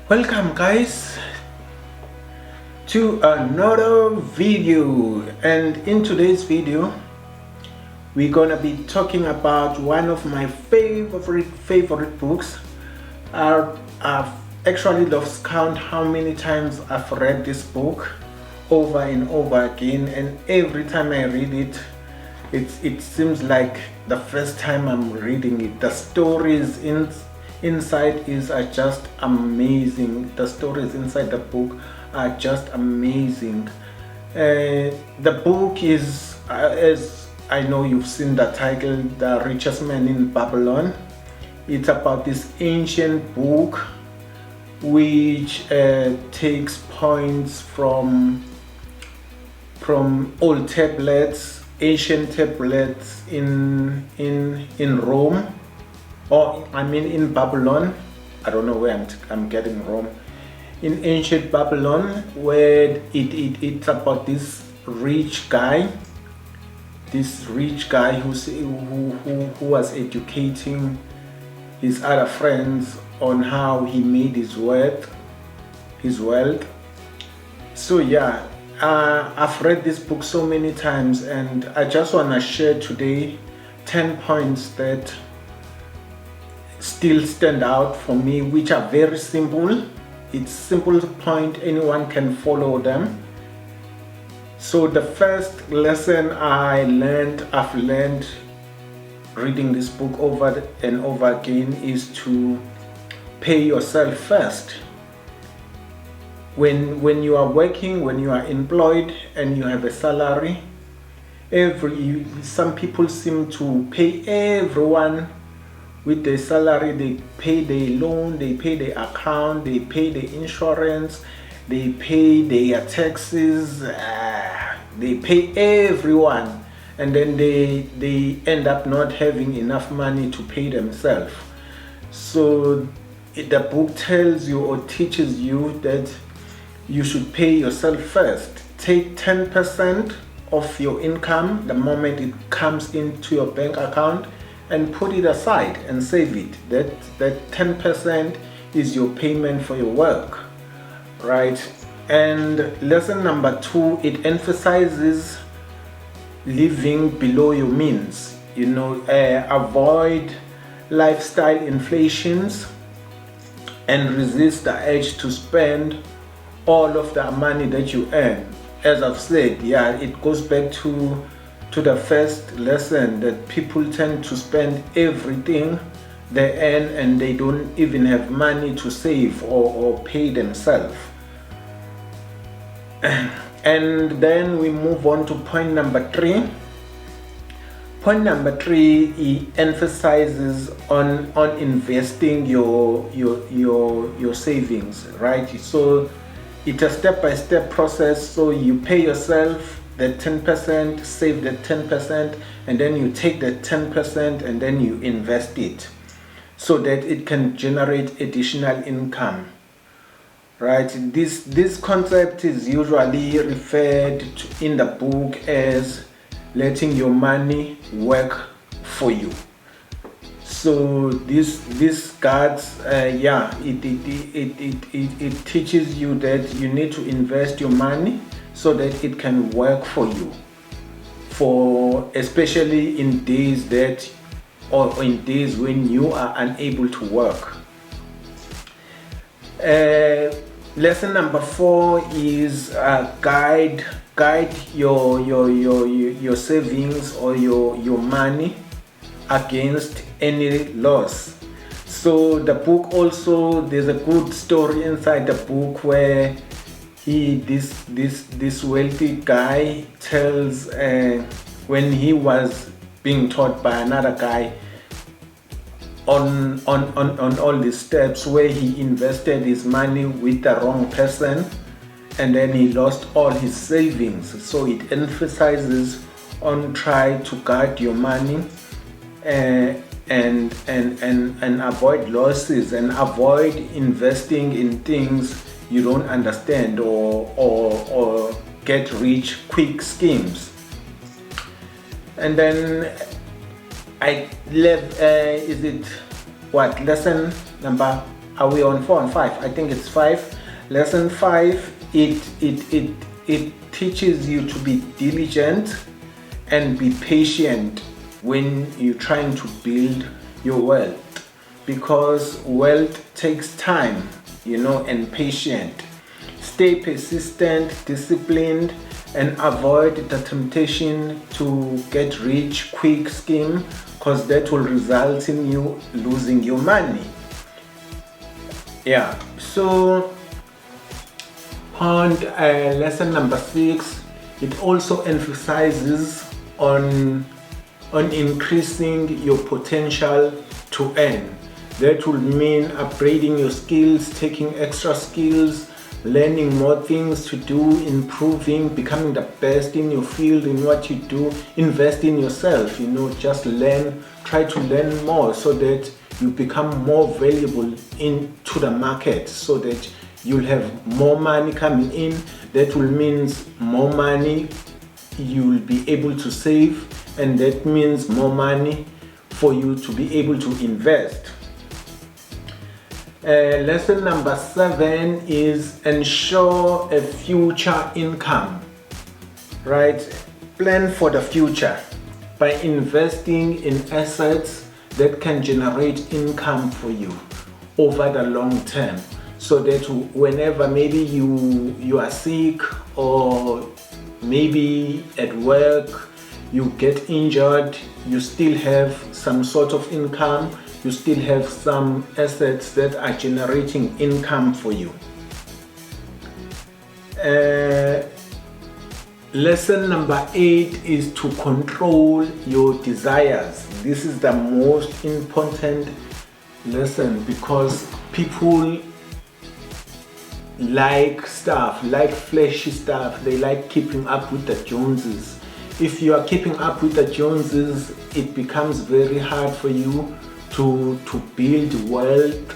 Welcome guys to another video, and in today's video we're gonna be talking about one of my favorite books. I've actually lost count how many times I've read this book over and over again, and every time I read it, it seems like the first time I'm reading it. The stories inside are just amazing. The stories inside the book are just amazing. The book is, as I know you've seen the title, The Richest Man in Babylon. It's about this ancient book which takes points from old tablets, ancient tablets in Rome, or I mean in Babylon. I don't know where I'm getting Rome. In ancient Babylon, where it's about this rich guy who was educating his other friends on how he made his wealth. So yeah, I've read this book so many times, and I just want to share today 10 points that still stand out for me, which are very simple. It's simple point, anyone can follow them. So the first lesson I've learned reading this book over and over again is to pay yourself first. When you are working, when you are employed and you have a salary, some people seem to pay everyone with their salary. They pay their loan, they pay their account, they pay their insurance, they pay their taxes, they pay everyone, and then they end up not having enough money to pay themselves. So the book tells you or teaches you that you should pay yourself first. Take 10% of your income the moment it comes into your bank account and put it aside and save it. That 10% is your payment for your work, right? And lesson number 2, it emphasizes living below your means. Avoid lifestyle inflations and resist the urge to spend all of the money that you earn. As I've said, yeah, it goes back to the first lesson, that people tend to spend everything they earn and they don't even have money to save or pay themselves. And then we move on to point number 3. Point number 3, it emphasizes on investing your savings, right? So it's a step-by-step process. So you pay yourself that 10%, save that 10%, and then you take that 10% and then you invest it so that it can generate additional income, right? This concept is usually referred to in the book as letting your money work for you. So this guards, it teaches you that you need to invest your money so that it can work for you, especially in days in days when you are unable to work. Lesson number 4 is guide your savings or your money against any loss. So the book also, there's a good story inside the book where this wealthy guy tells when he was being taught by another guy on all these steps where he invested his money with the wrong person and then he lost all his savings. So it emphasizes on try to guard your money and avoid losses and avoid investing in things you don't understand or get rich quick schemes. And then lesson number Are we on 4 and 5? I think it's 5. Lesson 5, it teaches you to be diligent and be patient when you're trying to build your wealth, because wealth takes time, and patient. Stay persistent, disciplined, and avoid the temptation to get rich quick scheme, because that will result in you losing your money. Yeah, so on lesson number 6, it also emphasizes on increasing your potential to earn. That will mean upgrading your skills, taking extra skills, learning more things to do, improving, becoming the best in your field, in what you do. Invest in yourself, just learn, try to learn more so that you become more valuable into the market, so that you'll have more money coming in. That will mean more money you'll be able to save, and that means more money for you to be able to invest. Lesson number 7 is ensure a future income, right? Plan for the future by investing in assets that can generate income for you over the long term, so that whenever maybe you are sick, or maybe at work you get injured, you still have some sort of income, you still have some assets that are generating income for you. Lesson number 8 is to control your desires. This is the most important lesson, because people like flashy stuff. They like keeping up with the Joneses. If you are keeping up with the Joneses, it becomes very hard for you to build wealth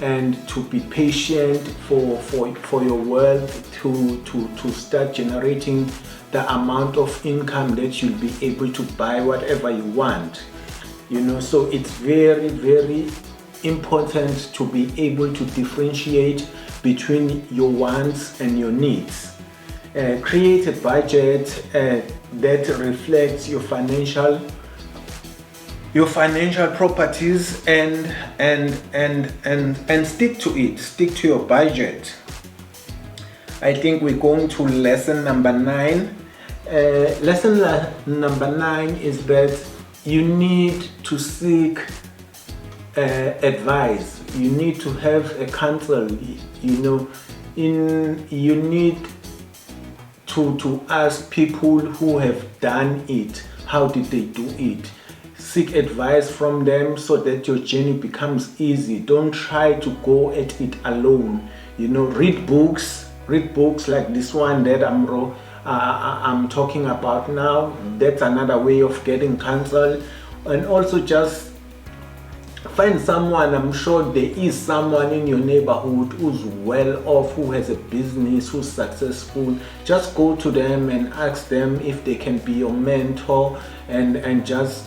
and to be patient for your wealth to start generating the amount of income that you'll be able to buy whatever you want. So it's very, very important to be able to differentiate between your wants and your needs. Create a budget that reflects your financial properties, and stick to it. Stick to your budget. I think we're going to lesson number 9. Lesson number 9 is that you need to seek advice. You need to have a counsel. You need to ask people who have done it. How did they do it? Seek advice from them so that your journey becomes easy. Don't try to go at it alone. Read books like this one that I'm talking about now. That's another way of getting counsel. And also just find someone. I'm sure there is someone in your neighborhood who's well off, who has a business, who's successful. Just go to them and ask them if they can be your mentor, and just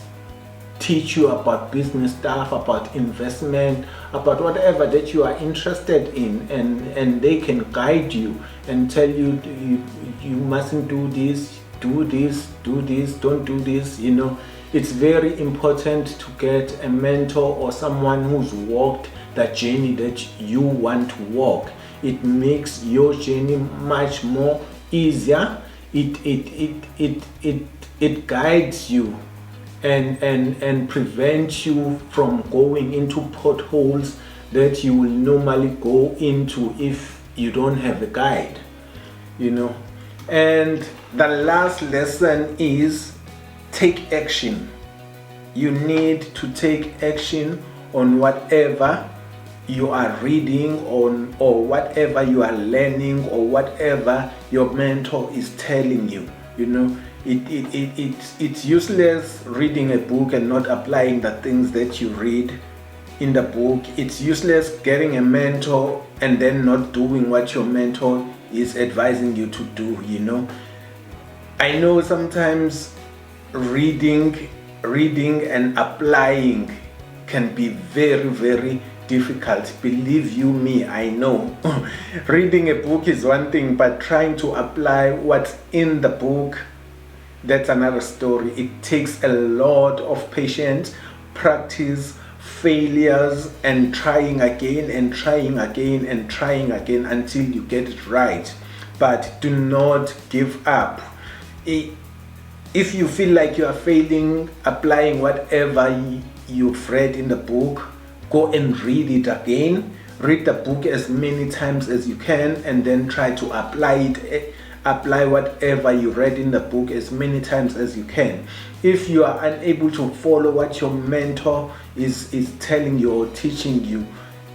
teach you about business stuff, about investment, about whatever that you are interested in, and they can guide you and tell you you mustn't do this, don't do this. It's very important to get a mentor or someone who's walked the journey that you want to walk. It makes your journey much more easier. It guides you and prevents you from going into potholes that you will normally go into if you don't have a guide. And the last lesson is take action. You need to take action on whatever you are reading on, or whatever you are learning, or whatever your mentor is telling you. It's useless reading a book and not applying the things that you read in the book. It's useless getting a mentor and then not doing what your mentor is advising you to do. I know sometimes reading and applying can be very, very difficult. Believe you me, I know. Reading a book is one thing, but trying to apply what's in the book, that's another story. It takes a lot of patience, practice, failures, and trying again and trying again and trying again until you get it right. But do not give up. If you feel like you are failing applying whatever you've read in the book, go and read it again. Read the book as many times as you can, and then try to apply whatever you read in the book as many times as you can. If you are unable to follow what your mentor is telling you or teaching you,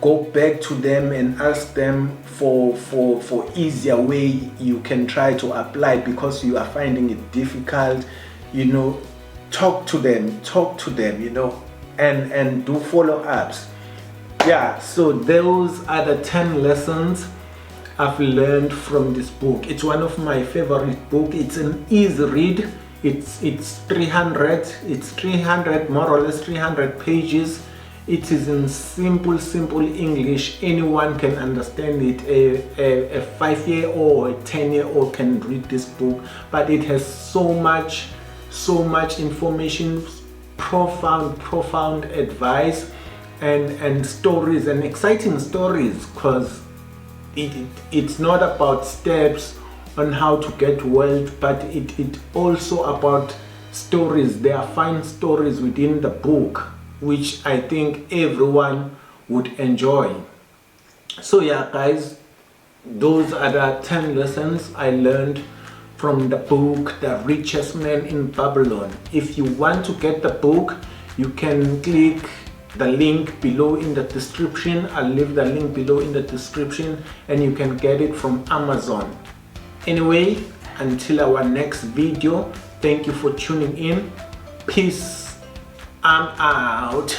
go back to them and ask them for easier way you can try to apply, because you are finding it difficult. Talk to them, and do follow-ups. Yeah, so those are the 10 lessons I've learned from this book. It's one of my favorite book. It's an easy read. It's 300 more or less 300 pages. It is in simple English. Anyone can understand it. A 5-year-old or a 10-year-old can read this book, but it has so much information, profound advice, and stories, and exciting stories, because it's not about steps on how to get wealth, but it also about stories. There are fine stories within the book, which I think everyone would enjoy. So yeah, guys, those are the 10 lessons I learned from the book, The Richest Man in Babylon. If you want to get the book, you can click the link below in the description. I'll leave the link below in the description, and you can get it from Amazon. Anyway, until our next video, thank you for tuning in. Peace. I'm out.